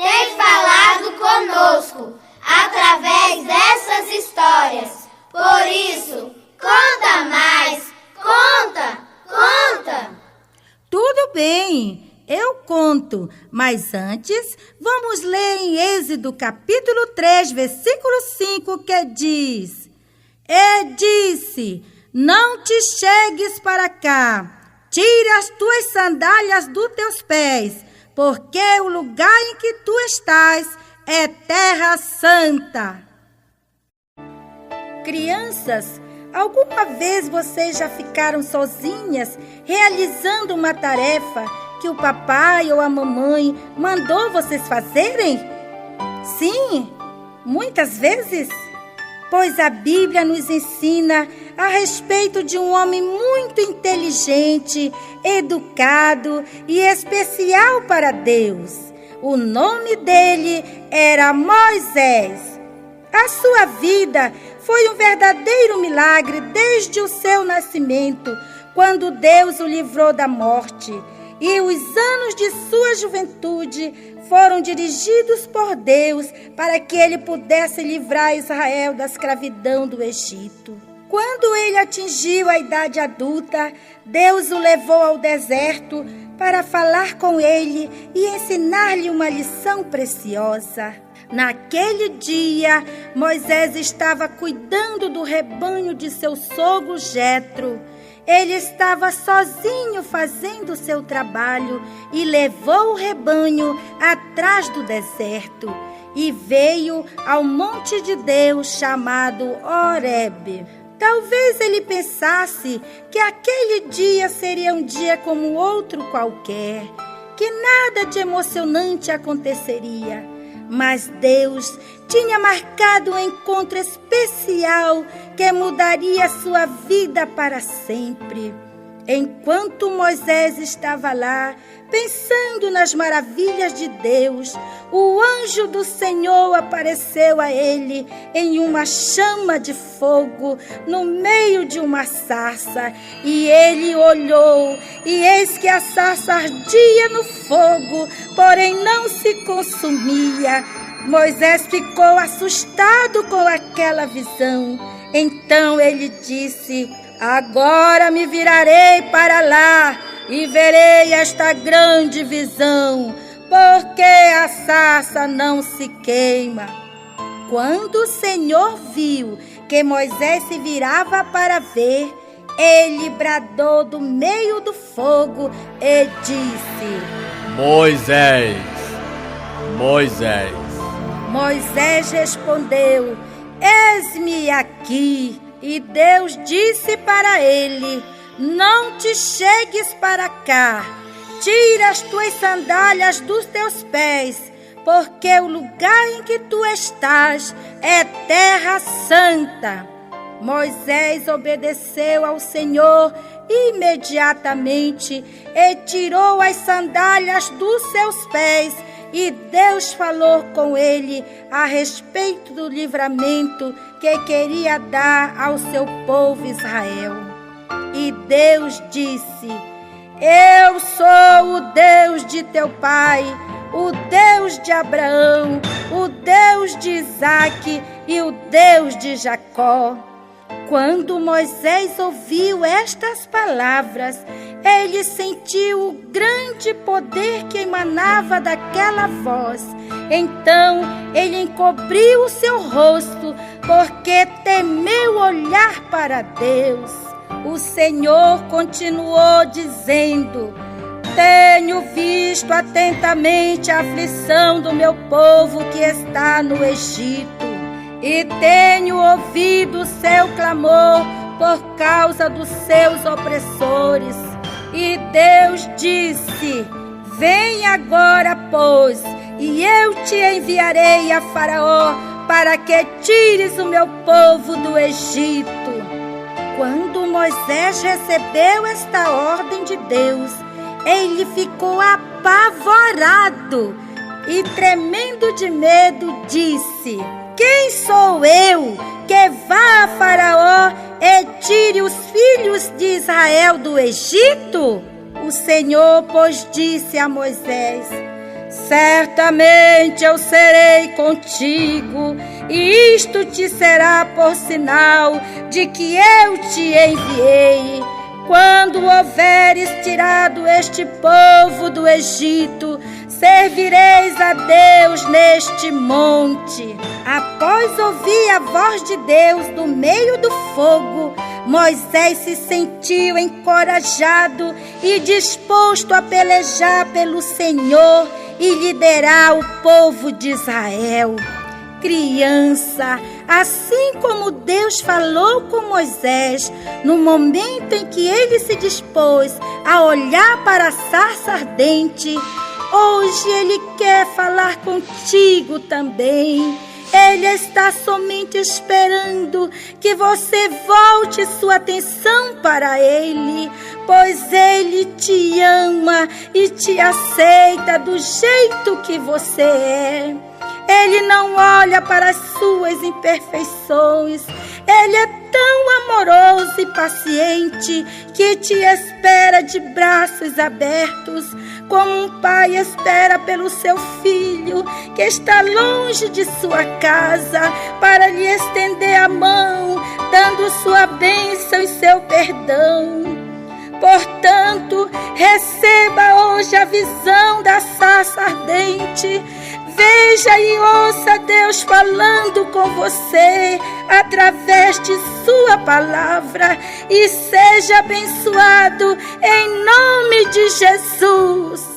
tem falado conosco através dessas histórias. Por isso, conta mais, conta! Tudo bem, eu conto, mas antes vamos ler em Êxodo capítulo 3, versículo 5, que diz: E disse, não te chegues para cá, tire as tuas sandálias dos teus pés, porque o lugar em que tu estás é terra santa. Crianças, alguma vez vocês já ficaram sozinhas realizando uma tarefa que o papai ou a mamãe mandou vocês fazerem? Sim, muitas vezes. Pois a Bíblia nos ensina a respeito de um homem muito inteligente, educado e especial para Deus. O nome dele era Moisés. A sua vida foi um verdadeiro milagre desde o seu nascimento, quando Deus o livrou da morte. E os anos de sua juventude foram dirigidos por Deus para que ele pudesse livrar Israel da escravidão do Egito. Quando ele atingiu a idade adulta, Deus o levou ao deserto para falar com ele e ensinar-lhe uma lição preciosa. Naquele dia, Moisés estava cuidando do rebanho de seu sogro Jetro. Ele estava sozinho fazendo seu trabalho e levou o rebanho atrás do deserto e veio ao monte de Deus chamado Horebe. Talvez ele pensasse que aquele dia seria um dia como outro qualquer, que nada de emocionante aconteceria. Mas Deus tinha marcado um encontro especial que mudaria sua vida para sempre. Enquanto Moisés estava lá, pensando nas maravilhas de Deus, o anjo do Senhor apareceu a ele em uma chama de fogo no meio de uma sarça. E ele olhou, e eis que a sarça ardia no fogo, porém não se consumia. Moisés ficou assustado com aquela visão. Então ele disse: agora me virarei para lá e verei esta grande visão, porque a sarça não se queima. Quando o Senhor viu que Moisés se virava para ver, ele bradou do meio do fogo e disse: Moisés, Moisés. Moisés respondeu: eis-me aqui. E Deus disse para ele: não te chegues para cá, tira as tuas sandálias dos teus pés, porque o lugar em que tu estás é terra santa. Moisés obedeceu ao Senhor imediatamente e tirou as sandálias dos seus pés. E Deus falou com ele a respeito do livramento que queria dar ao seu povo Israel. E Deus disse: eu sou o Deus de teu pai, o Deus de Abraão, o Deus de Isaque e o Deus de Jacó. Quando Moisés ouviu estas palavras, ele sentiu o grande poder que emanava daquela voz. Então ele encobriu o seu rosto, porque temeu olhar para Deus. O Senhor continuou dizendo: tenho visto atentamente a aflição do meu povo que está no Egito, e tenho ouvido o seu clamor por causa dos seus opressores. E Deus disse: vem agora, pois, e eu te enviarei a Faraó para que tires o meu povo do Egito. Quando Moisés recebeu esta ordem de Deus, ele ficou apavorado e, tremendo de medo, disse: quem sou eu que vá a Faraó e tire os filhos de Israel do Egito? O Senhor, pois, disse a Moisés: Certamente eu serei contigo, e isto te será por sinal de que eu te enviei. Quando houveres tirado este povo do Egito, servireis a Deus neste monte. Após ouvir a voz de Deus do meio do fogo, Moisés se sentiu encorajado e disposto a pelejar pelo Senhor e liderar o povo de Israel. Criança, assim como Deus falou com Moisés no momento em que ele se dispôs a olhar para a sarça ardente, hoje Ele quer falar contigo também. Ele está somente esperando que você volte sua atenção para Ele, pois Ele te ama e te aceita do jeito que você é. Ele não olha para as suas imperfeições. Ele é tão amoroso e paciente que te espera de braços abertos, como um pai espera pelo seu filho que está longe de sua casa, para lhe estender a mão, dando sua bênção e seu perdão. Portanto, receba hoje a visão da sarça ardente. Veja e ouça Deus falando com você através de sua palavra e seja abençoado em nome de Jesus.